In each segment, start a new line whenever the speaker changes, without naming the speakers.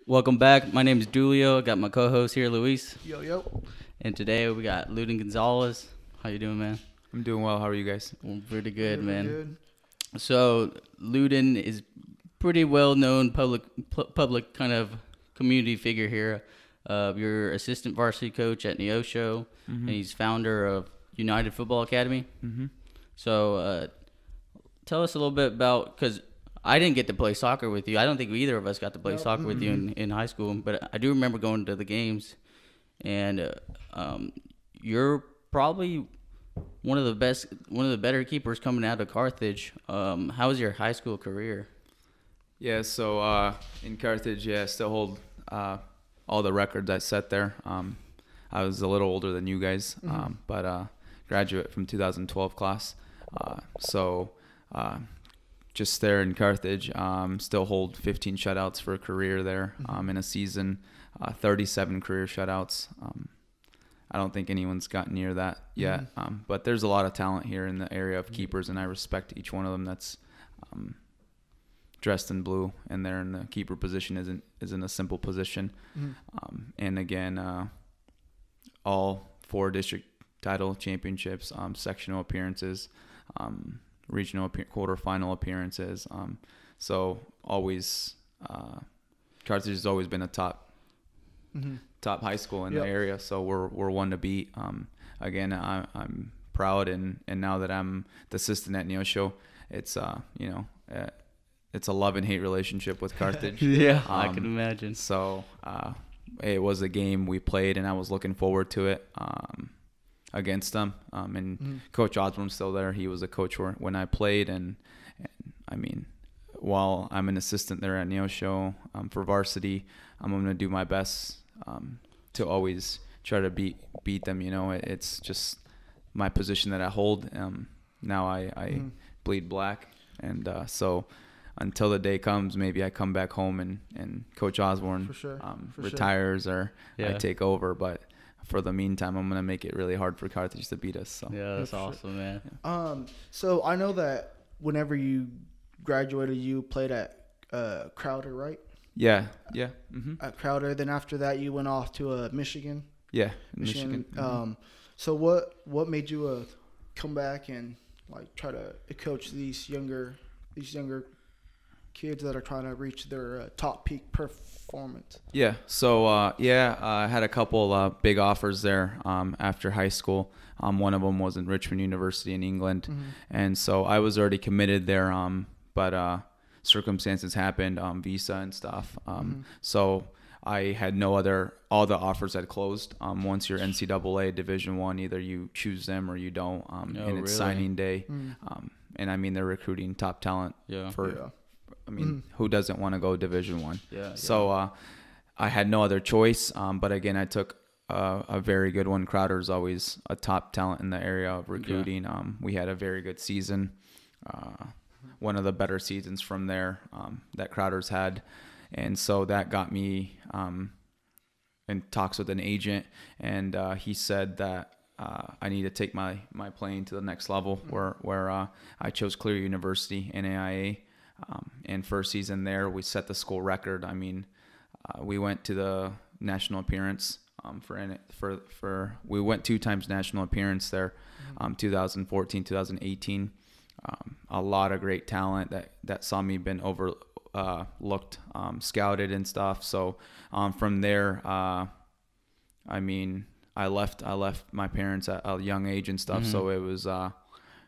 Welcome back. My name is Julio. I got my co-host here, Luis.
Yo, yo.
And today we got Ludin Gonzales. How you doing, man?
I'm doing well. How are you guys?
Well, pretty good, man.
Good.
So Ludin is pretty well-known public kind of community figure here. You're assistant varsity coach at Neosho, and he's founder of United Football Academy. So tell us a little bit about, because I didn't get to play soccer with you. I don't think either of us got to play soccer with you in high school, but I do remember going to the games, and you're probably one of the better keepers coming out of Carthage. How was your high school career?
Yeah, so in Carthage, I still hold all the records I set there. I was a little older than you guys, but graduate from 2012 class. Just there in Carthage, still hold 15 shutouts for a career there in a season, 37 career shutouts. I don't think anyone's gotten near that yet, but there's a lot of talent here in the area of keepers, and I respect each one of them that's dressed in blue, and they're in the keeper position isn't a simple position. And again, all 4 district title championships, sectional appearances, regional quarterfinal appearances. So always, Carthage has always been a top high school in the area. So we're one to beat. Again, I'm proud, and now that I'm the assistant at Neosho, it's it's a love and hate relationship with Carthage.
I can imagine.
So it was a game we played, and I was looking forward to it. Against them, and Coach Osborne's still there. He was a coach when I played, and I mean, while I'm an assistant there at Neosho for varsity, I'm going to do my best to always try to beat them. It's just my position that I hold. Now I bleed black, and so until the day comes, maybe I come back home and Coach Osborne retires or I take over, but for the meantime, I'm going to make it really hard for Carthage to beat us. So.
Yeah, that's awesome, man.
So I know that whenever you graduated, you played at Crowder, right?
Yeah.
At Crowder. Then after that, you went off to Michigan.
Yeah, Michigan.
So what made you come back and like try to coach these younger kids that are trying to reach their top peak performance?
Yeah. So, I had a couple big offers there after high school. One of them was in Richmond University in England. And so I was already committed there, but circumstances happened, visa and stuff. So I had all the offers had closed. Once you're NCAA Division I, either you choose them or you don't. And it's signing day. And I mean, they're recruiting top talent I mean, who doesn't want to go Division I? So I had no other choice. But again, I took a very good one. Crowder's always a top talent in the area of recruiting. We had a very good season. One of the better seasons from there that Crowder's had. And so that got me in talks with an agent. And he said that I need to take my playing to the next level where I chose Clear University, NAIA. And first season there, we set the school record. I mean, we went to the national appearance we went 2 times national appearance there, 2014, 2018. A lot of great talent that saw me been overlooked, scouted and stuff. So from there, I mean, I left my parents at a young age and stuff. So it was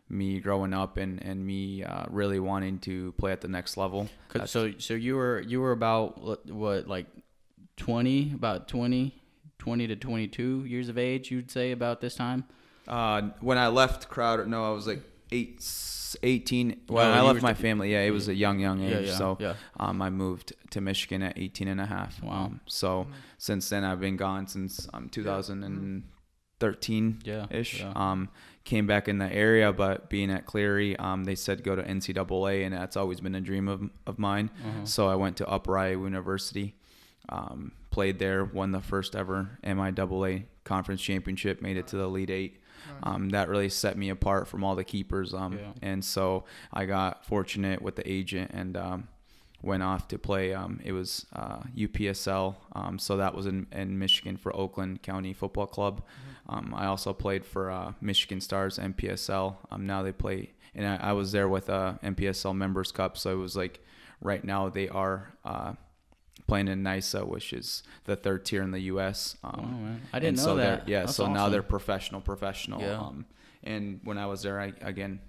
me growing up and me really wanting to play at the next level.
So you were about what, like 20 to 22 years of age, you'd say, about this time?
When I left Crowder, no, I was like 18. When I left my family, it was a young age. I moved to Michigan at 18 and a half.
Wow.
Since then, I've been gone since 2013-ish. Came back in the area, but being at Cleary, they said go to NCAA, and that's always been a dream of mine. So I went to Upright University, played there, won the first ever MIAA conference championship, made it to the Elite 8. That really set me apart from all the keepers. And so I got fortunate with the agent, and went off to play. It was UPSL, so that was in Michigan for Oakland County Football Club. I also played for Michigan Stars MPSL. Now they play, and I was there with MPSL Members Cup, so it was like right now they are playing in NYSA, which is the third tier in the U.S.
I didn't know that.
Yeah,
That's
so
awesome.
now they're professional.
Yeah.
And when I was there, again,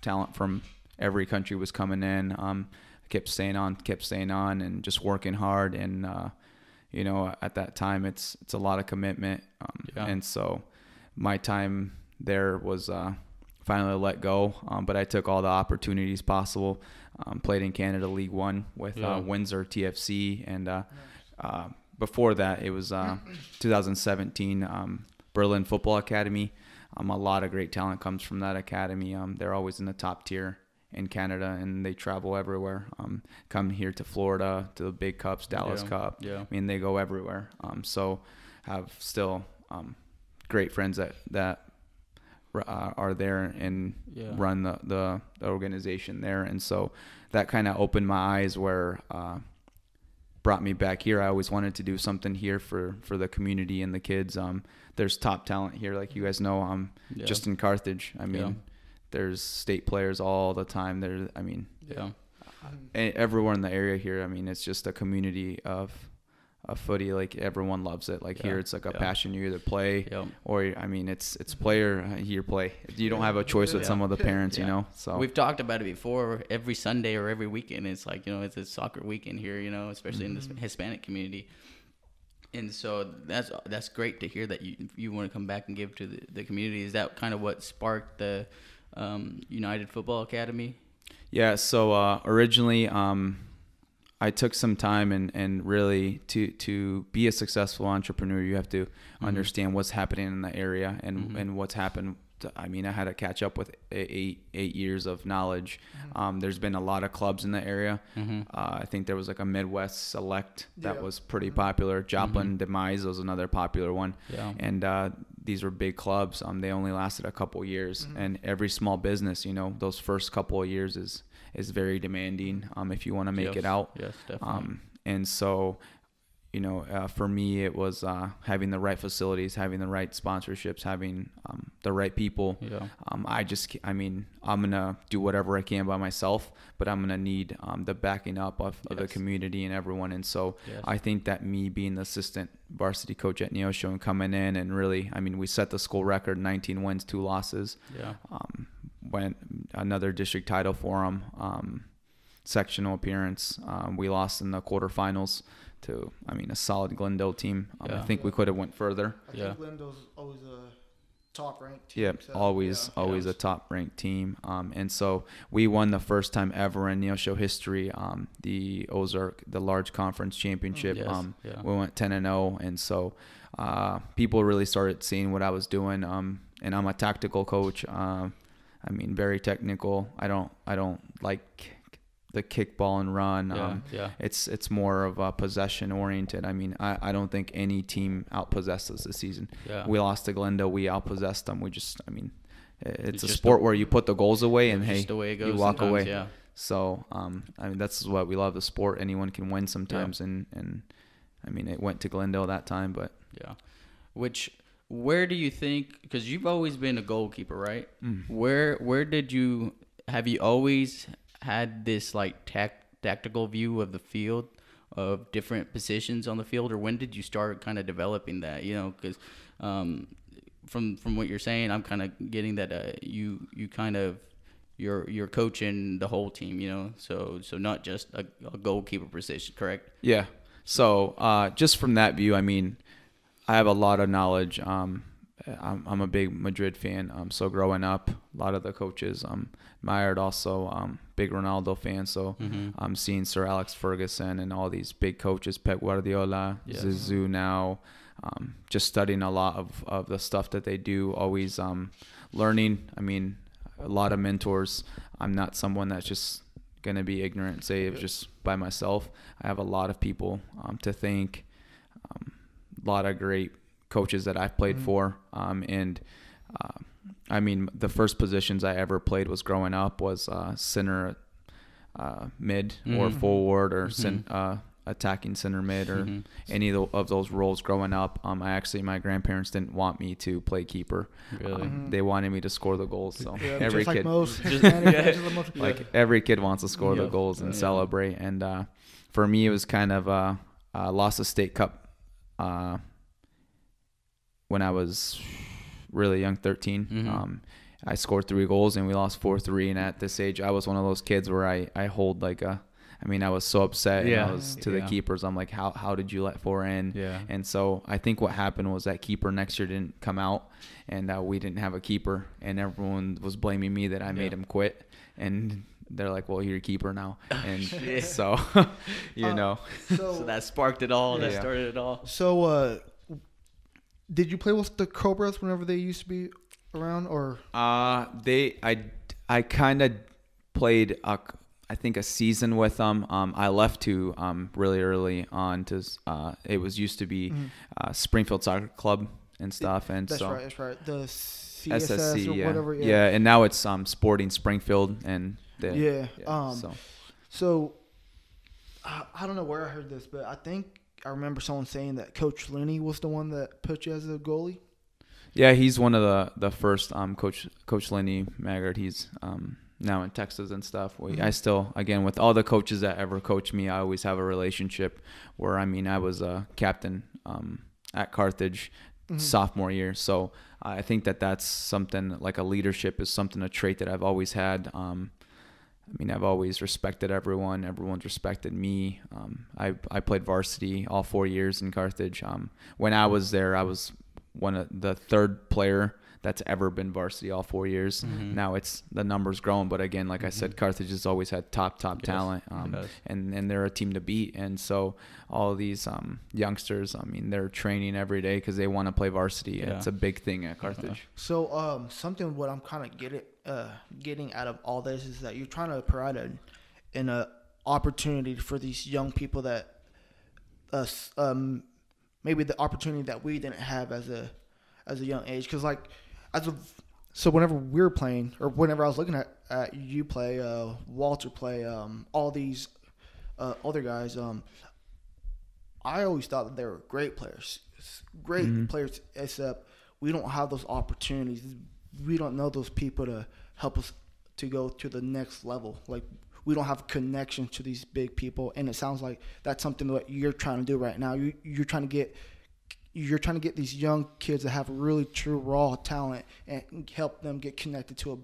talent from every country was coming in. Kept staying on, and just working hard. And at that time, it's a lot of commitment. And so my time there was finally let go. But I took all the opportunities possible. Played in Canada League One with Windsor TFC, and before that, it was 2017 Berlin Football Academy. A lot of great talent comes from that academy. They're always in the top tier in Canada, and they travel everywhere. Come here to Florida, to the big cups, Dallas Cup. Yeah. I mean, they go everywhere. So have still great friends that are there and run the organization there. And so that kind of opened my eyes, where brought me back here. I always wanted to do something here for the community and the kids. There's top talent here, like you guys know. Just in Carthage, I mean, there's state players all the time. Everywhere in the area here. I mean, it's just a community of footy. Like, everyone loves it. Like here, it's like a passion. You either play or, I mean, it's player here play. You don't have a choice with some of the parents, you know. So
we've talked about it before. Every Sunday or every weekend, it's like, it's a soccer weekend here, especially in the Hispanic community. And so that's great to hear that you want to come back and give to the community. Is that kind of what sparked the United Football Academy? Yeah.
So originally, I took some time and really to be a successful entrepreneur, you have to understand what's happening in the area and what's happened. I mean, I had to catch up with eight years of knowledge. There's been a lot of clubs in the area. I think there was like a Midwest Select that was pretty popular. Joplin Demise was another popular one. Yeah. And these were big clubs. They only lasted a couple years. And every small business, those first couple of years is very demanding if you want to make it out.
Yes, definitely.
And so, for me, it was having the right facilities, having the right sponsorships, having the right people. Yeah. I'm going to do whatever I can by myself, but I'm going to need the backing up of the community and everyone. And so I think that me being the assistant varsity coach at Neosho and coming in and really, we set the school record, 19 wins, 2 losses. Yeah. Went another district title for them, sectional appearance. We lost in the quarterfinals to, a solid Glendale team. I think we could have went further.
I think Glendale's always a top-ranked team.
Yeah, always a top-ranked team. And so we won the first time ever in Neosho history, the Ozark, the large conference championship. We went 10-0, and so people really started seeing what I was doing. And I'm a tactical coach. Very technical. I don't like the kickball and run. It's more of a possession oriented. I don't think any team outpossessed us this season. We lost to Glendale. We outpossessed them. We just, it's a sport where you put the goals away and hey, you walk away. Yeah. So, that's what we love, the sport. Anyone can win sometimes. And it went to Glendale that time, but
where do you think, because you've always been a goalkeeper, right? Where have you always had this like tactical view of the field, of different positions on the field, or when did you start kind of developing that? Because from what you're saying, I'm kind of getting that you kind of you're coaching the whole team, so not just a goalkeeper position, correct?
Yeah. So just from that view, I have a lot of knowledge. I'm a big Madrid fan. So growing up, a lot of the coaches admired also. Big Ronaldo fan. So I'm seeing Sir Alex Ferguson and all these big coaches, Pep Guardiola, Zizou now. Just studying a lot of the stuff that they do. Always learning. A lot of mentors. I'm not someone that's just gonna be ignorant and say it's just by myself. I have a lot of people to thank. A lot of great coaches that I've played for. The first positions I ever played was growing up was center mid or forward or attacking center mid or any of those roles growing up. My grandparents didn't want me to play keeper.
Really?
They wanted me to score the goals. So every
just like
kid,
most,
like every kid wants to score the goals and celebrate. And for me, it was kind of lost a state cup when I was really young, 13. I scored 3 goals and we lost 4-3. And at this age, I was one of those kids where I hold like I was so upset. And I was to the keepers. I'm like, how did you let 4 in? Yeah. And so I think what happened was that keeper next year didn't come out, and we didn't have a keeper, and everyone was blaming me that I made him quit. And they're like, well, you're a keeper now. And so,
So that sparked it all. That started it all.
So, did you play with the Cobras whenever they used to be around, or?
I kind of played I think a season with them. I left to really early on to it was used to be Springfield Soccer Club and stuff, and
that's
so
right. The CSS or whatever.
Yeah, and now it's Sporting Springfield and
so I don't know where I heard this, but I think I remember someone saying that Coach Looney was the one that put you as a goalie.
Yeah, he's one of the first Coach Lenny Maggard. He's now in Texas and stuff. I still, again, with all the coaches that ever coached me, I always have a relationship where, I was a captain at Carthage sophomore year. So I think that's something like a leadership is something, a trait that I've always had. I've always respected everyone. Everyone's respected me. I played varsity all 4 years in Carthage. When I was there, I was one of the third player that's ever been varsity all 4 years. Now it's the numbers growing, but again, like I said, Carthage has always had top talent, and they're a team to beat. And so all of these youngsters, they're training every day because they want to play varsity. Yeah. It's a big thing at Carthage.
So something what I'm kind of getting out of all this is that you're trying to provide an opportunity for these young people that maybe the opportunity that we didn't have as a young age, because so whenever we were playing, or whenever I was looking at you play, Walter play, all these other guys, I always thought that they were great players, players, except we don't have those opportunities. We don't know those people to help us to go to the next level. Like, we don't have connection to these big people, and it sounds like that's something that you're trying to do right now. You're trying to get these young kids that have really true raw talent and help them get connected to a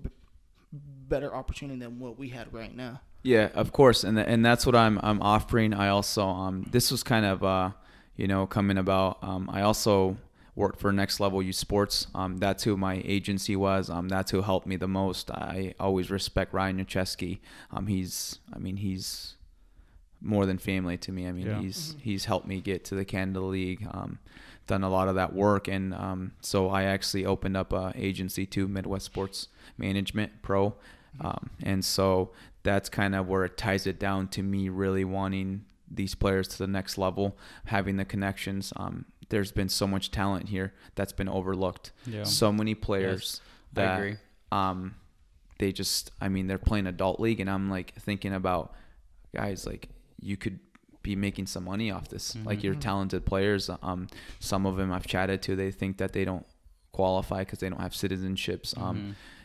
better opportunity than what we had right now.
Yeah, of course, and that's what I'm offering. I also this was kind of coming about. I also worked for Next Level Youth Sports. That's who my agency was. That's who helped me the most. I always respect Ryan Yacheski. He's more than family to me. He's helped me get to the Canada League. Done a lot of that work, and so I actually opened up a agency too, Midwest Sports Management Pro, and so that's kind of where it ties it down to me really wanting these players to the next level, having the connections. There's been so much talent here that's been overlooked. Yeah. So many players that
I agree.
They just, they're playing adult league, and I'm like thinking about guys, like, you could be making some money off this. Like, you're talented players. Some of them I've chatted to, they think that they don't qualify because they don't have citizenships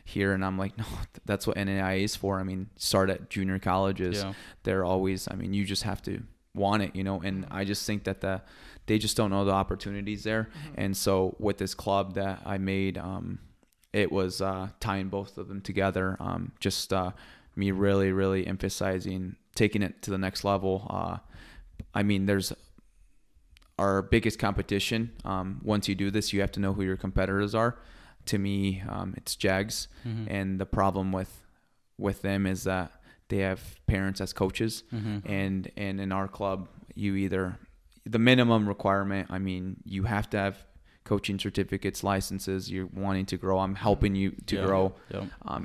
here, and I'm like, no, that's what NAIA is for. Start at junior colleges. They're always, you just have to want it, and I just think that they just don't know the opportunities there. And so with this club that I made, it was tying both of them together. Me really, really emphasizing taking it to the next level. There's our biggest competition. Once you do this, you have to know who your competitors are. To me, it's Jags, and the problem with them is that they have parents as coaches, and in our club, the minimum requirement, you have to have coaching certificates, licenses. You're wanting to grow. I'm helping you to grow,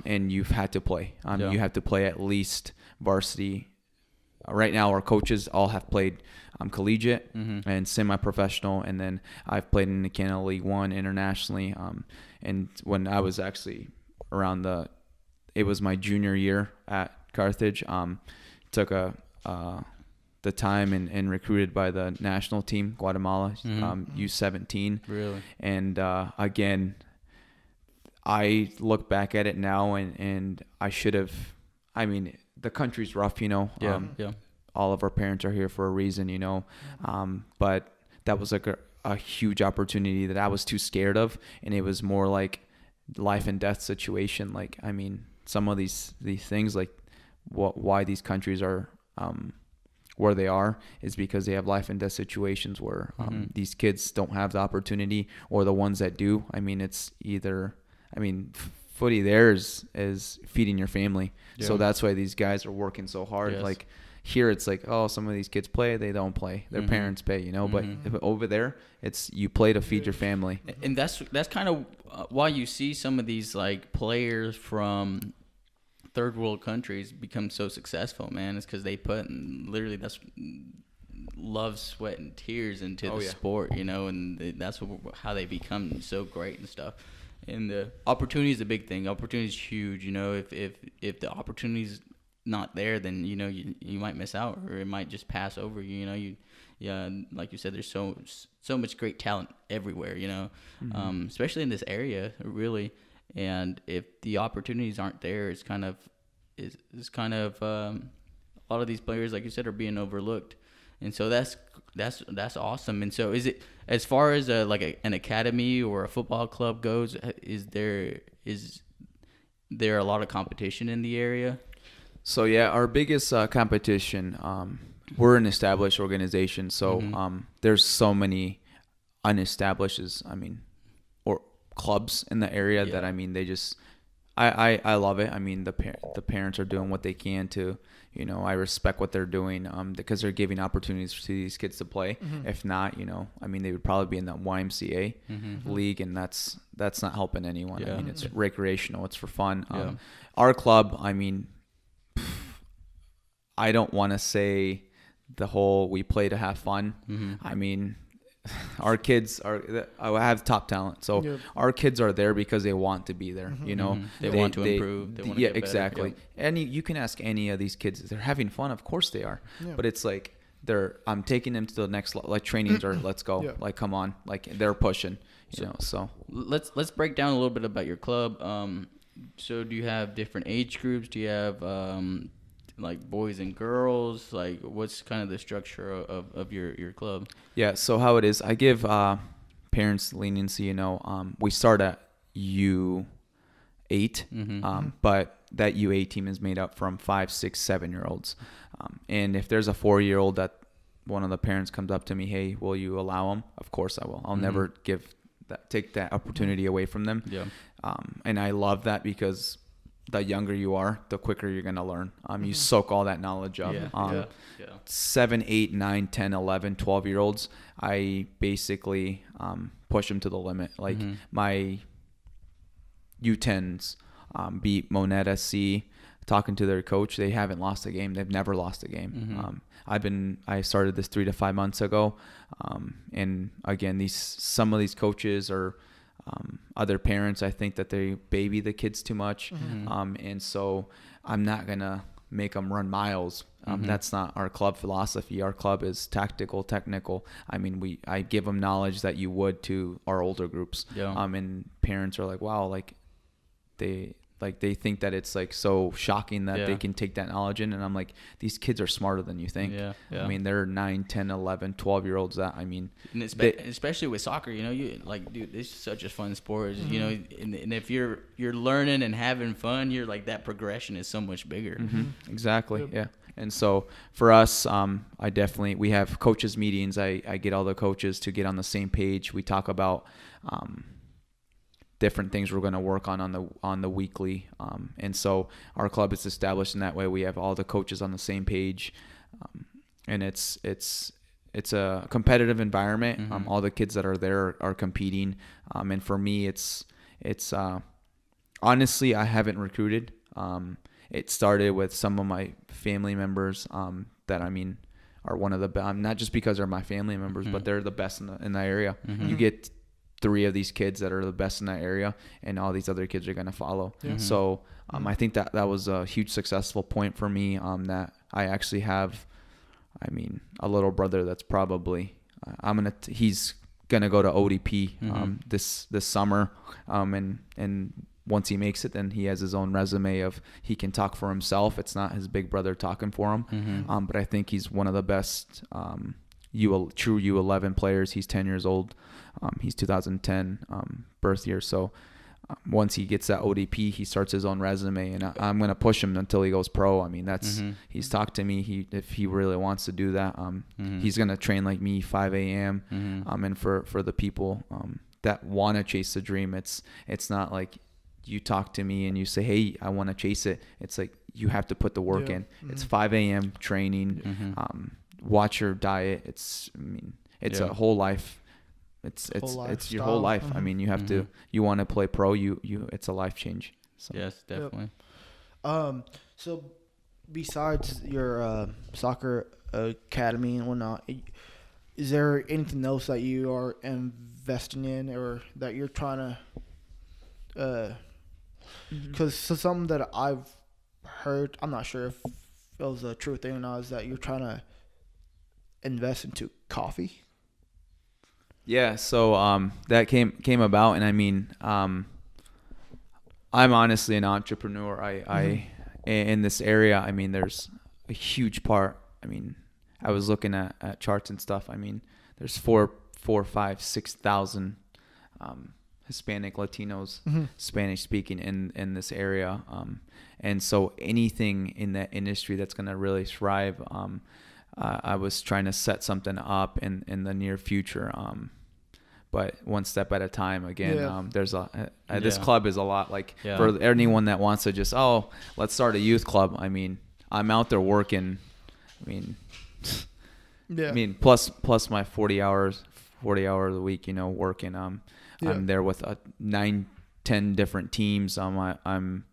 and you've had to play. You have to play at least varsity. Right now, our coaches all have played collegiate and semi-professional, and then I've played in the Canada League One internationally. And when I was actually it was my junior year at Carthage. took the time and recruited by the national team, Guatemala, U17.
Really?
And again, I look back at it now, and I should have. I mean, the country's rough, you know.
Yeah.
All of our parents are here for a reason, you know. But that was like a huge opportunity that I was too scared of, and it was more like life and death situation. Like, I mean, some of these things, like why these countries are where they are, is because they have life and death situations where these kids don't have the opportunity, or the ones that do. I mean, it's either, footy there is feeding your family. Yeah. So that's why these guys are working so hard. Yes. Like here, it's like, oh, some of these kids play, they don't play. Their parents pay, you know. But over there, it's you play to feed your family.
And that's kind of why you see some of these like players from third world countries become so successful, man. It's because they put literally that's love, sweat, and tears into the sport, you know, and that's how they become so great and stuff. And the opportunity is a big thing. Opportunity is huge, you know. If the opportunity's not there, then you know you might miss out, or it might just pass over you. You know, like you said, there's so much great talent everywhere, you know, especially in this area, really. And if the opportunities aren't there, it's kind of a lot of these players, like you said, are being overlooked. And so that's awesome. And so is it, as far as an academy or a football club goes, is there a lot of competition in the area?
So yeah, our biggest competition, we're an established organization, so there's so many unestablished, or clubs in the area that they just I love it. I mean, the parents are doing what they can to, you know, I respect what they're doing because they're giving opportunities to these kids to play. If not, you know, they would probably be in that YMCA league, and that's not helping anyone.
Yeah.
It's recreational, it's for fun. Our club, I don't want to say the whole we play to have fun. Our kids I have top talent, so our kids are there because they want to be there. You know,
they want to improve. They want to get
exactly.
Better.
And you can ask any of these kids; they're having fun. Of course they are. But it's like I'm taking them to the next like trainings or let's go. Like come on, like they're pushing. You know, so
let's break down a little bit about your club. So do you have different age groups? Do you have like boys and girls? Like what's kind of the structure of your club?
Yeah, so how it is, I give parents leniency, you know. We start at U8, but that U8 team is made up from 5, 6, 7-year-olds. And if there's a 4-year-old that one of the parents comes up to me, hey, will you allow them? Of course I will. I'll never take that opportunity away from them. Yeah. And I love that because the younger you are, the quicker you're going to learn. You soak all that knowledge up. 7, 8, 9, 10, 11, 12-year-olds, I basically push them to the limit. Like my U10s beat Moneta C. Talking to their coach, they haven't lost a game. They've never lost a game. I started this 3 to 5 months ago. And again, some of these coaches are other parents, I think that they baby the kids too much. And so I'm not going to make them run miles. That's not our club philosophy. Our club is tactical, technical. I give them knowledge that you would to our older groups. And parents are like, wow, like they think that it's like so shocking that they can take that knowledge in. And I'm like, these kids are smarter than you think. They're 9, 10, 11, 12-year-olds that, and
especially with soccer, you know, you like, dude, this is such a fun sport, you know, and if you're learning and having fun, you're like, that progression is so much bigger.
Exactly. Yeah. And so for us, we have coaches meetings. I get all the coaches to get on the same page. We talk about, different things we're going to work on the weekly, and so our club is established in that way. We have all the coaches on the same page, and it's a competitive environment. All the kids that are there are competing, and for me, it's honestly, I haven't recruited. It started with some of my family members that are one of the best. Not just because they're my family members, but they're the best in the area. You get 3 of these kids that are the best in that area, and all these other kids are going to follow. So I think that was a huge successful point for me, that I actually have, I mean, a little brother that's probably he's gonna go to ODP this summer, and once he makes it, then he has his own resume of he can talk for himself. It's not his big brother talking for him. But I think he's one of the best true U11 players. He's 10 years old. He's 2010 birth year. So once he gets that ODP, he starts his own resume, and I'm going to push him until he goes pro. I mean, he's talked to me. If he really wants to do that, he's going to train like me 5 a.m. And for the people that want to chase the dream, it's not like you talk to me and you say, hey, I want to chase it. It's like you have to put the work in. It's 5 a.m. training. Watch your diet. It's a whole life. It's your whole life. I mean, you have to. You want to play pro. It's a life change. So.
Yes, definitely.
So besides your soccer academy and whatnot, is there anything else that you are investing in or that you're trying to? Because something that I've heard, I'm not sure if it was a true thing or not, is that you're trying to invest into coffee.
Yeah, so that came about, and I mean, I'm honestly an entrepreneur. I in this area, I mean, there's a huge part. I mean, I was looking at charts and stuff. I mean, there's 6,000 Hispanic, Latinos, Spanish speaking in this area, and so anything in that industry that's going to really thrive, I was trying to set something up in the near future, but one step at a time. Again, there's this club is a lot like for anyone that wants to just let's start a youth club. I mean, I'm out there working. I mean, plus my 40 hours a week, working. I'm there with 9-10 different teams. I'm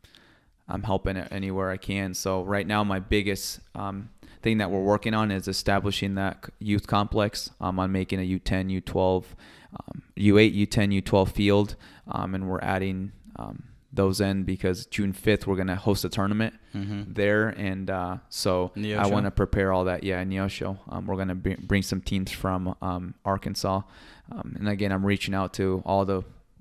helping it anywhere I can. So right now, my biggest thing that we're working on is establishing that youth complex. I'm making a U10, U12, U8, U10, U12 field, and we're adding those in because June 5th we're gonna host a tournament there, and so I want to prepare all that. In Neosho, we're gonna bring some teams from Arkansas, and again, I'm reaching out to all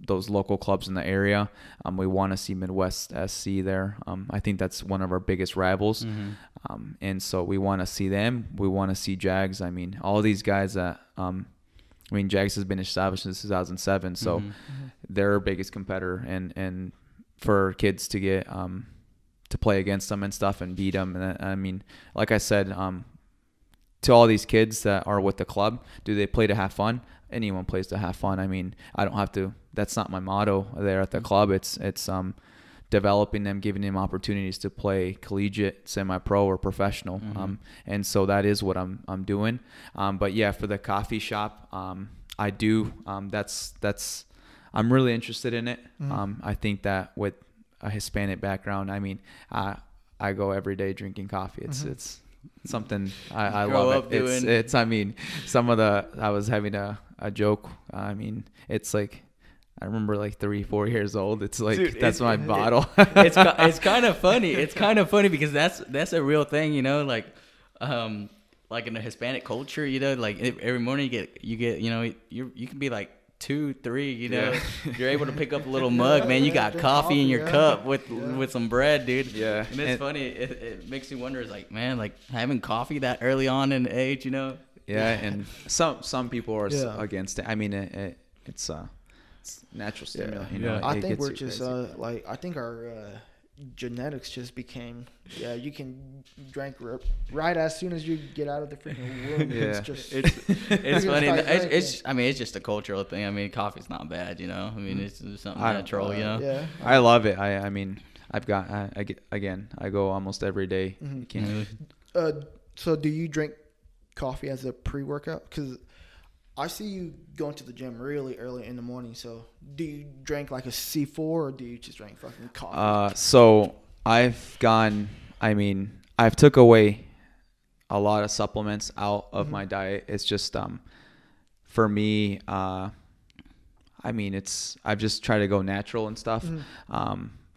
those local clubs in the area. We want to see Midwest SC there. I think that's one of our biggest rivals, and so we want to see them. We want to see Jags. I mean, all these guys that Jags has been established since 2007, so they're our biggest competitor, and for kids to get to play against them and stuff and beat them. And I mean, like I said, to all these kids that are with the club, do they play to have fun? Anyone plays to have fun. I mean, I don't have to. That's not my motto there at the club. It's developing them, giving them opportunities to play collegiate, semi-pro, or professional. And so that is what I'm doing. But yeah, for the coffee shop, I do. I'm really interested in it. I think that with a Hispanic background, I mean, I go every day drinking coffee. It's something I love it. It's I mean, I was having a joke. I mean, it's like, I remember like 3-4 years old. It's like, dude, that's my bottle.
It's kind of funny. It's kind of funny because that's a real thing, like in the Hispanic culture, like every morning you get, you can be like 2-3, you're able to pick up a little mug, man. You got coffee in your cup with some bread, dude. Yeah. And it's funny. It makes me wonder, it's like, man, like having coffee that early on in age,
Yeah, and some people are against it. I mean, it's natural stimulant.
I think we're just I think our genetics just became you can drink right as soon as you get out of the freaking womb.
It's funny. It's just a cultural thing. I mean, coffee's not bad, I mean, it's something natural.
I love it. I mean, I go almost every day.
So do you drink coffee as a pre-workout? Because I see you going to the gym really early in the morning. So do you drink like a C4 or do you just drink fucking coffee?
So I've took away a lot of supplements out of my diet. It's just, for me, I mean, I've just tried to go natural and stuff.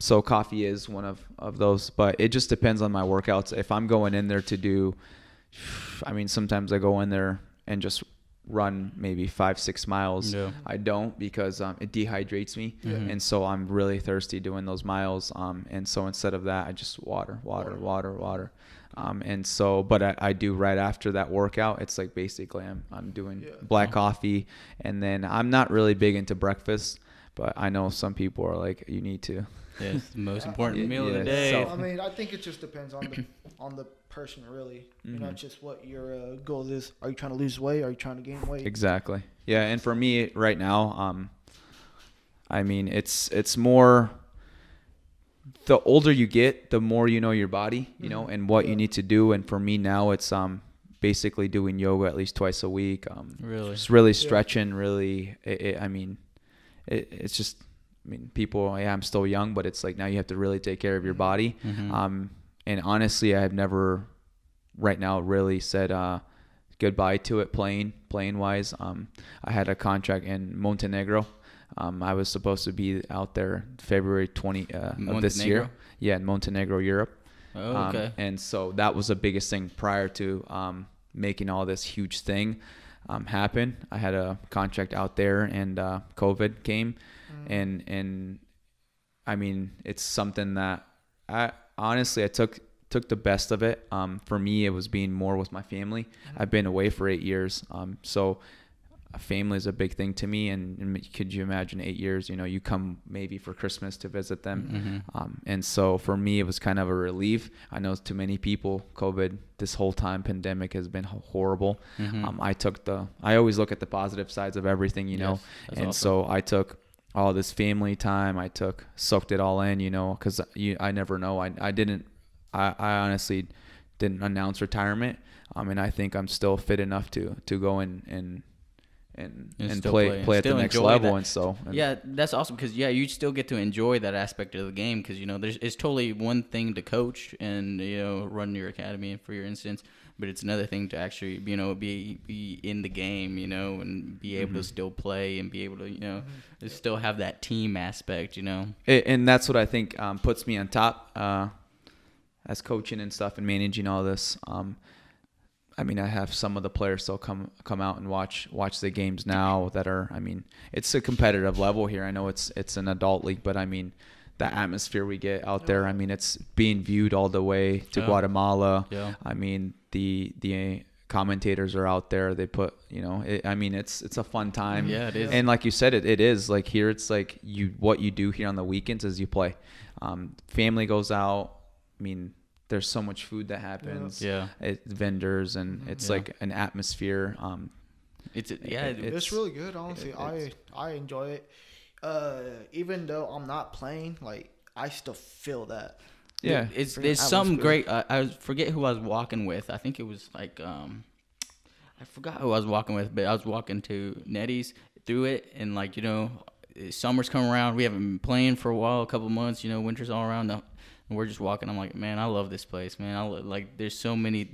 So coffee is one of those, but it just depends on my workouts. If I'm going in there to do, I mean, sometimes I go in there and just run maybe 5-6 miles.
Yeah.
I don't, because it dehydrates me, and so I'm really thirsty doing those miles. And so instead of that, I just water. And so, but I do right after that workout. It's like basically I'm doing black coffee, and then I'm not really big into breakfast, but I know some people are like, you need to.
Yeah, it's the most important meal of the day.
So, I mean, I think it just depends on the person, really. You know, just what your goal is. Are you trying to lose weight? Are you trying to gain weight?
Exactly. Yeah, and for me right now, I mean, it's more. The older you get, the more you know your body, you know, and what you need to do. And for me now, it's basically doing yoga at least twice a week. Just really stretching. Really, it's just. I mean, people, I'm still young, but it's like now you have to really take care of your body. And honestly, I have never right now really said goodbye to it playing wise. I had a contract in Montenegro. I was supposed to be out there February 20 of this year. Yeah, in Montenegro, Europe.
Oh, okay.
And so that was the biggest thing prior to making all this huge thing happen. I had a contract out there, and COVID came. And I mean, it's something that I took the best of it. For me, it was being more with my family. I've been away for 8 years. So family is a big thing to me. And could you imagine 8 years, you know, you come maybe for Christmas to visit them. And so for me, it was kind of a relief. I know to many people, COVID, this whole time pandemic has been horrible. I always look at the positive sides of everything, you know, and awesome. So I took all this family time. Soaked it all in, you know, because I never know. I honestly didn't announce retirement. And I think I'm still fit enough to go and play at the next level.
Yeah, that's awesome, because you still get to enjoy that aspect of the game, because, you know, it's totally one thing to coach and, you know, run your academy, for your instance, but it's another thing to actually, you know, be in the game, you know, and be able to still play and be able to, you know, still have that team aspect, you know.
And that's what I think puts me on top as coaching and stuff and managing all this. I mean, I have some of the players still come out and watch the games now that are, I mean, it's a competitive level here. I know it's an adult league, but I mean, the atmosphere we get out there, I mean, it's being viewed all the way to Guatemala. Yeah. I mean, the commentators are out there. They put, you know, I mean, it's a fun time.
Yeah, it is.
And like you said, it is like here. It's like what you do here on the weekends is you play. Family goes out. I mean, there's so much food that happens. Vendors, and it's like an atmosphere.
It's really good. Honestly, I enjoy it. Even though I'm not playing, like, I still feel that.
Yeah, there's some great. I forget who I was walking with. I think it was like I forgot who I was walking with, but I was walking to Nettie's through it, and like, you know, summer's come around. We haven't been playing for a while, a couple months. You know, winter's all around. And we're just walking. I'm like, man, I love this place, man. Like, there's so many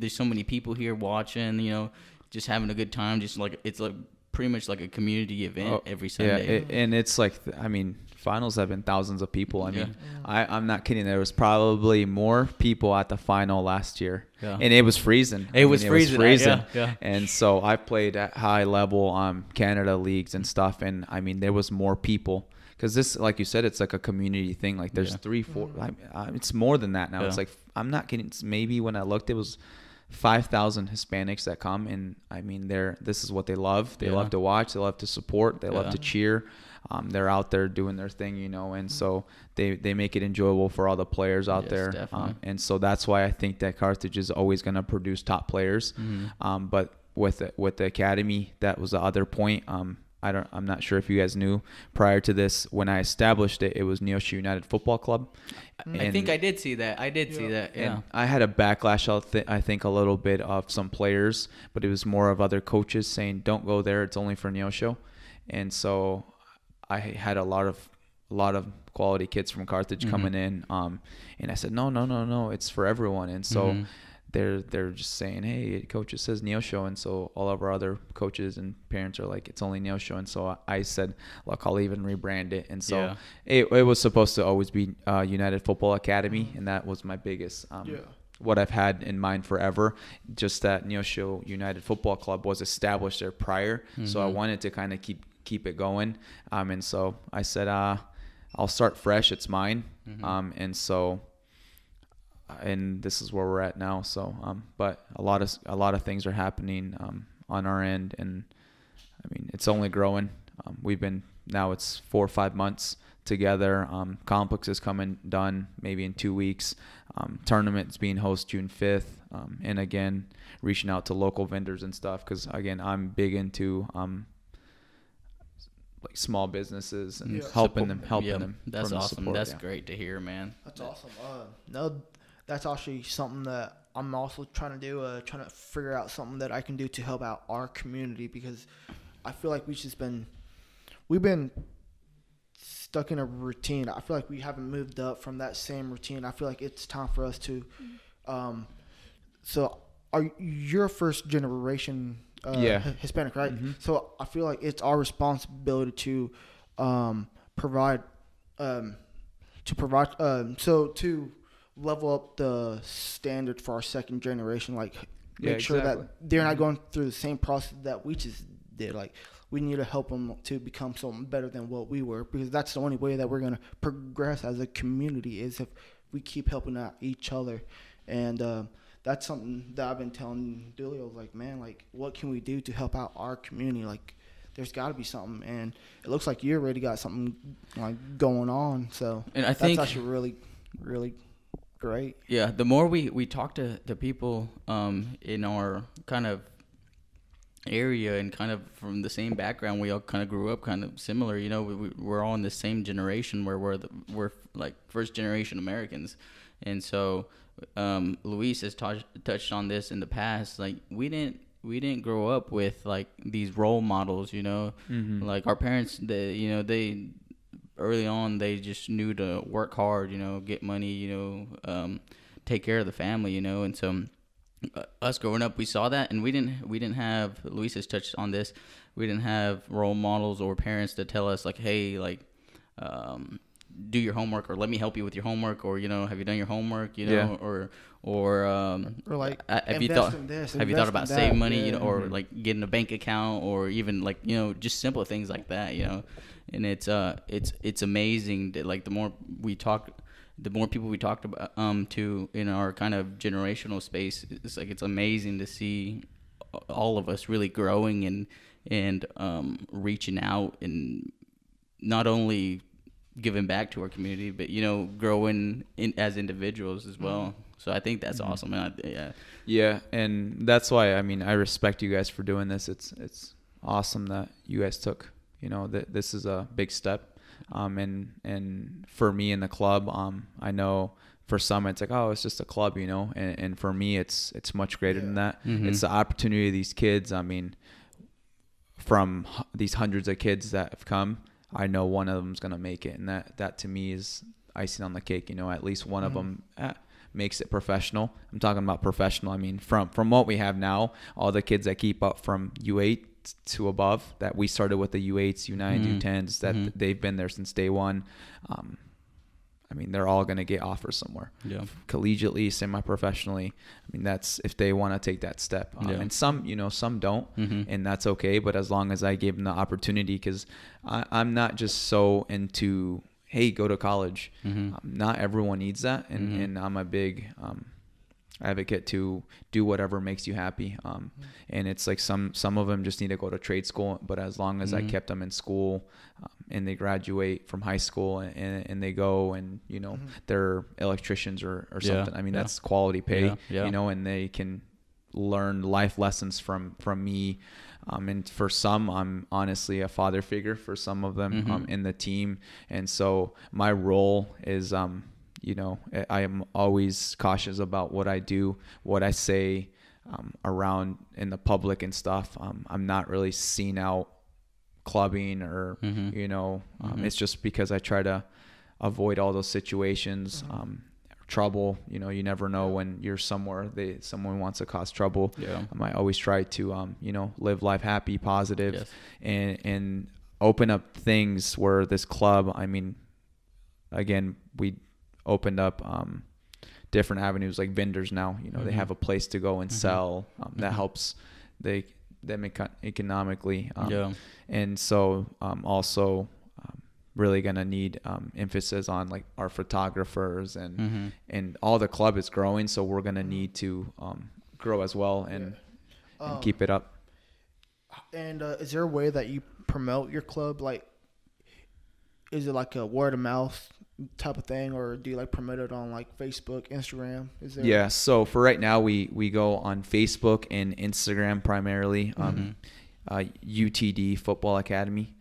people here watching. You know, just having a good time. Just like, it's like pretty much like a community event every Sunday.
Yeah, and it's like, I mean, finals have been thousands of people. I mean, I'm not kidding. There was probably more people at the final last year, and it was freezing.
It was freezing. Yeah.
And so I played at high level Canada leagues and stuff, and I mean, there was more people. Because this, like you said, it's like a community thing. Like there's 3, 4, it's more than that now. It's like, I'm not kidding. It's maybe when I looked, it was 5,000 Hispanics that come. And I mean, this is what they love. They love to watch. They love to support. They love to cheer. They're out there doing their thing, you know. And so they make it enjoyable for all the players out there. And so that's why I think that Carthage is always going to produce top players. But with the academy, that was the other point. I'm not sure if you guys knew, prior to this, when I established it, it was Neosho United Football Club.
I think I did see that. See that. Yeah.
And I had a backlash, I think, a little bit of some players, but it was more of other coaches saying, "Don't go there. It's only for Neosho." And so I had a lot of quality kids from Carthage coming in, and I said, "No, it's for everyone." And so they're just saying, hey, coach, it says Neosho. And so all of our other coaches and parents are like, it's only Neosho. And so I said, look, I'll even rebrand it. And so it was supposed to always be United Football Academy, and that was my biggest what I've had in mind forever. Just that Neosho United Football Club was established there prior, so I wanted to kind of keep it going. And so I said, I'll start fresh. It's mine. And so, and this is where we're at now. So, but a lot of things are happening on our end, and I mean, it's only growing. Now it's 4 or 5 months together. Complex is coming done maybe in 2 weeks. Tournament's being hosted June 5th. And again, reaching out to local vendors and stuff, because again, I'm big into like small businesses and helping them.
That's awesome. That's great to hear, man.
That's awesome. No, that's actually something that I'm also trying to do. Trying to figure out something that I can do to help out our community, because I feel like we've been stuck in a routine. I feel like we haven't moved up from that same routine. I feel like it's time for us to. So, you're first generation Hispanic, right? So I feel like it's our responsibility to provide to level up the standard for our second generation. Like, make sure that they're not going through the same process that we just did. Like, we need to help them to become something better than what we were, because that's the only way that we're going to progress as a community, is if we keep helping out each other. And that's something that I've been telling Dulio, like, man, like, what can we do to help out our community? Like, there's got to be something, and it looks like you already got something like going on. So, and I think that's actually really, really great.
Yeah, the more we talk to the people in our kind of area and kind of from the same background, we all kind of grew up kind of similar. You know, we're all in the same generation where we're like first generation Americans, and so Luis has touched on this in the past. Like, we didn't grow up with like these role models. You know, like our parents, they early on they just knew to work hard. You know, get money. You know, take care of the family. You know, and so. Us growing up, we saw that, and we didn't have. Luis has touched on this. We didn't have role models or parents to tell us like, hey, like, do your homework, or let me help you with your homework, or, you know, have you done your homework, you know, or
like,
have you thought about saving money, you know, or like getting a bank account, or even like, you know, just simple things like that, you know. And it's amazing that, like, the more people we talked about to in our kind of generational space, it's like, it's amazing to see all of us really growing and reaching out, and not only giving back to our community, but, you know, growing as individuals as well. So I think that's awesome. And
and that's why, I mean, I respect you guys for doing this. It's awesome that you guys took, you know, this is a big step. And for me in the club, I know for some it's like, oh, it's just a club, you know, and for me it's much greater than that. It's the opportunity of these kids. I mean, from these hundreds of kids that have come, I know one of them's gonna make it, and that to me is icing on the cake. You know, at least one of them makes it professional. I'm talking about professional. I mean, from what we have now, all the kids that keep up from U8 to above, that we started with the U8s, U9s, U10s, that they've been there since day one. I mean, they're all going to get offers somewhere, collegiately, semi-professionally. I mean, that's if they want to take that step. And some, you know, some don't, and that's okay. But as long as I give them the opportunity, because I'm not just so into, hey, go to college. Not everyone needs that, and I'm a big advocate to do whatever makes you happy. And it's like some of them just need to go to trade school, but as long as I kept them in school, and they graduate from high school and they go and, you know, they're electricians or something. I mean, that's quality pay, you know, and they can learn life lessons from me. And for some, I'm honestly a father figure for some of them in the team. And so my role is, you know, I am always cautious about what I do, what I say around in the public and stuff. I'm not really seen out clubbing or, you know, it's just because I try to avoid all those situations, trouble. You know, you never know when you're somewhere someone wants to cause trouble.
Yeah.
I always try to you know, live life happy, positive,
Yes.
and open up things where this club. I mean, again, we opened up different avenues like vendors now. You know, they have a place to go and sell. That helps them economically. And so also really gonna need emphasis on like our photographers and all the club is growing, so we're gonna need to grow as well and keep it up.
And is there a way that you promote your club? Like, is it like a word of mouth type of thing, or do you like promote it on like Facebook, Instagram? Is there?
Yeah. So for right now, we go on Facebook and Instagram primarily. UTD Football Academy.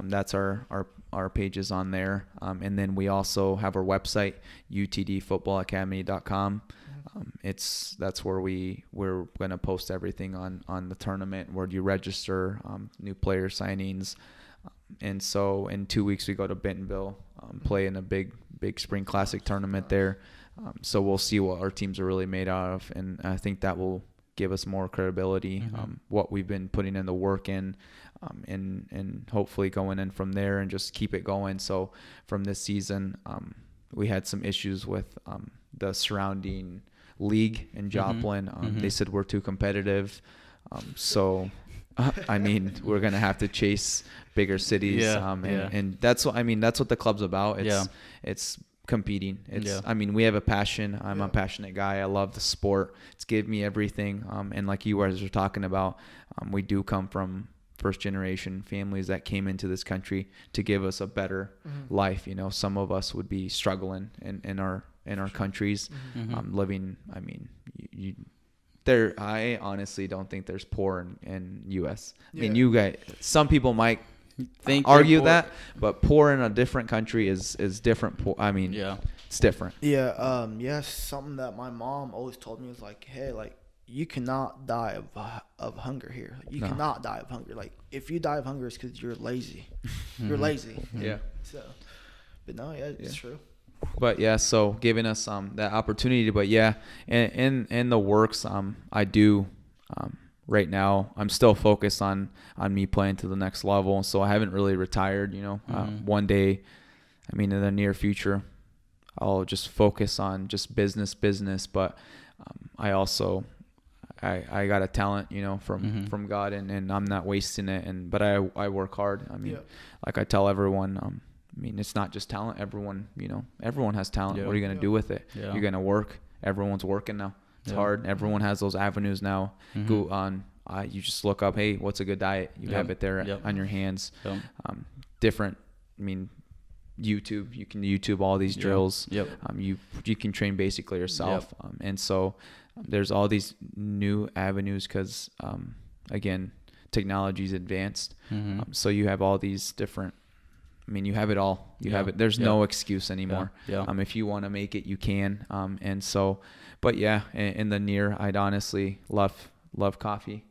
That's our pages on there. And then we also have our website, utdfootballacademy.com. That's where we're going to post everything on the tournament, where you register, new player signings. And so in 2 weeks we go to Bentonville, play in a big spring classic tournament there. So we'll see what our teams are really made out of, and I think that will give us more credibility, what we've been putting in the work in, and hopefully going in from there and just keep it going. So from this season, we had some issues with the surrounding league in Joplin. They said we're too competitive. So I mean, we're gonna have to chase bigger cities, and that's what that's what the club's about. It's competing. I mean, we have a passion. I'm a passionate guy. I love the sport. It's given me everything. And like you guys are talking about, we do come from first generation families that came into this country to give us a better life. You know, some of us would be struggling in our countries, living. I mean, I honestly don't think there's poor in U.S. I mean, you guys, some people might argue that, but poor in a different country is different. I mean, it's different.
Something that my mom always told me was like, hey, like, you cannot die of hunger here. You cannot die of hunger. Like, if you die of hunger, it's because you're lazy. You're lazy.
Yeah.
So, but no, it's true.
But so giving us that opportunity. But in the works, I do. Right now, I'm still focused on me playing to the next level. So I haven't really retired. You know, one day, I mean, in the near future, I'll just focus on just business. But I also I got a talent, you know, from God, and I'm not wasting it. But I work hard. I mean, like I tell everyone, I mean, it's not just talent. Everyone has talent. What are you going to do with it? You're going to work. Everyone's working now. It's hard. Everyone has those avenues now. Go on. You just look up, hey, what's a good diet? You have it there on your hands. Different. I mean, YouTube. You can YouTube all these drills. You can train basically yourself. And so there's all these new avenues because, again, technology's advanced. So you have all these different. I mean, you have it all. You have it. There's no excuse anymore. If you want to make it, you can. And so, but in the near, I'd honestly love coffee.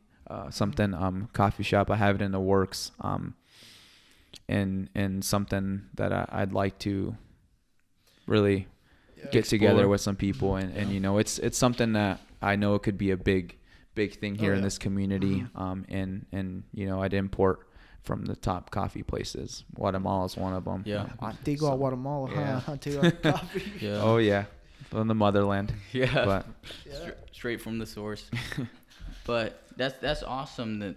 Something coffee shop. I have it in the works. And something that I'd like to really get together with some people. And you know, it's something that I know it could be a big thing here in this community. And you know, I'd import from the top coffee places. Guatemala is one of them.
Antigua, Guatemala, huh? Antigua coffee.
Oh yeah, from the motherland. But
straight from the source. But that's awesome that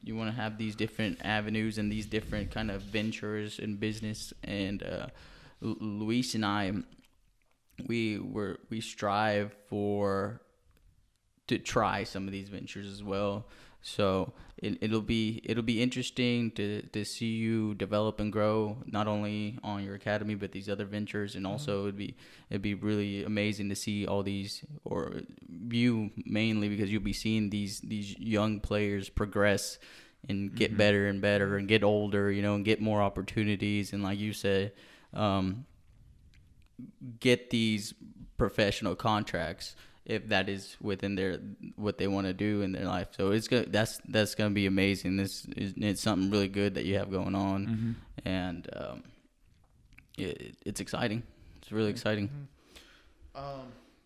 you want to have these different avenues and these different kind of ventures in business. And Luis and I, we strive to try some of these ventures as well. So it'll be interesting to see you develop and grow, not only on your academy but these other ventures, and also it'd be really amazing to see all these, or you mainly, because you'll be seeing these young players progress and get better and better and get older, you know, and get more opportunities, and like you said, get these professional contracts, if that is within what they want to do in their life. So that's gonna be amazing. It's something really good that you have going on, and it's exciting. It's really exciting.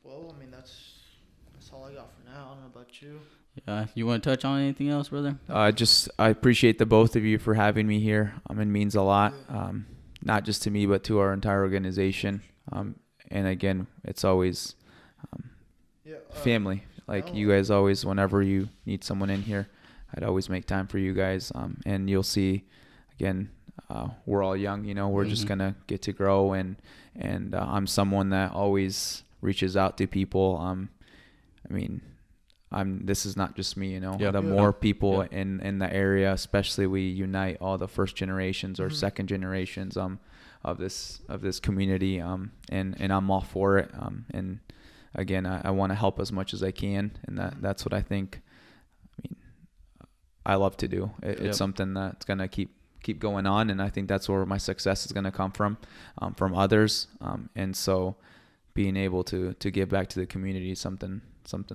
Well, I mean, that's all I got for now. I don't know about you.
Yeah, you want to touch on anything else, brother?
I appreciate the both of you for having me here. It means a lot, not just to me, but to our entire organization. And again, it's always family. Like you guys always, whenever you need someone in here, I'd always make time for you guys. And you'll see, again, we're all young, we're just gonna get to grow, and I'm someone that always reaches out to people. This is not just me, the more people in the area, especially we unite all the first generations or second generations of this community, and I'm all for it. And again, I want to help as much as I can, and that's what I think. I love to do. It's something that's gonna keep going on, and I think that's where my success is gonna come from others. And so, being able to give back to the community is something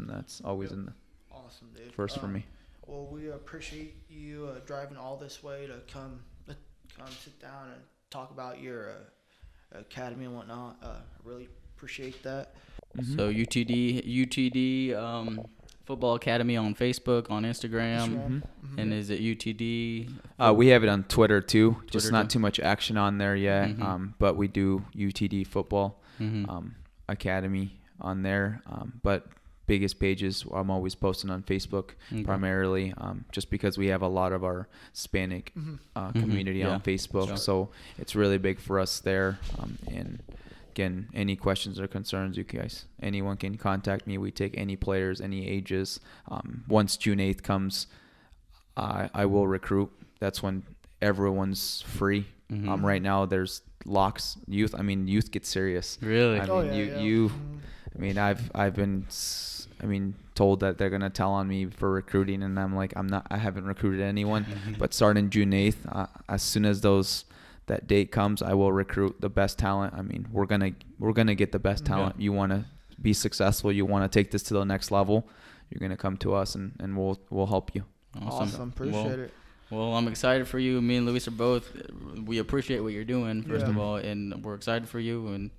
that's always in the
awesome, dude.
First for me.
Well, we appreciate you driving all this way to come sit down and talk about your academy and whatnot. Really appreciate that.
So UTD Football Academy on Facebook, on Instagram, and is it UTD?
We have it on Twitter too. Just not too much action on there yet. But we do UTD Football Academy on there. But biggest pages I'm always posting on Facebook primarily, just because we have a lot of our Hispanic community on Facebook. So it's really big for us there. And again, any questions or concerns, anyone can contact me. We take any players, any ages. Once June 8th comes, I will recruit. That's when everyone's free. Right now there's locks. Youth gets serious.
Really?
I've been told that they're gonna tell on me for recruiting, and I'm like, I haven't recruited anyone. But starting June 8th, as soon as that date comes, I will recruit the best talent. We're gonna get the best talent. You want to be successful, you want to take this to the next level, you're gonna come to us, and we'll help you.
Awesome. Appreciate it.
Well, I'm excited for you. Me and Luis are both. We appreciate what you're doing, first of all, and we're excited for you, and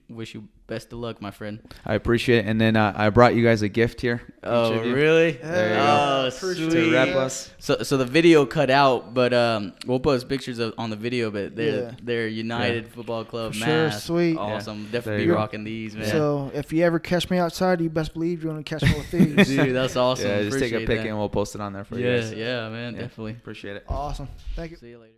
wish you best of luck, my friend.
I appreciate it. And then I brought you guys a gift here.
Oh, really?
There you
go.
Sweet.
To wrap us.
So the video cut out, but we'll post pictures on the video. But they're United Football Club
for
masks.
Sure, sweet.
Awesome. Definitely be rocking these, man.
So if you ever catch me outside, you best believe you're gonna catch me with these.
Dude, that's awesome.
Yeah, just take a pic
that.
and we'll post it on there for you guys.
Yeah, man, definitely.
Appreciate it.
Awesome. Thank you.
See you later.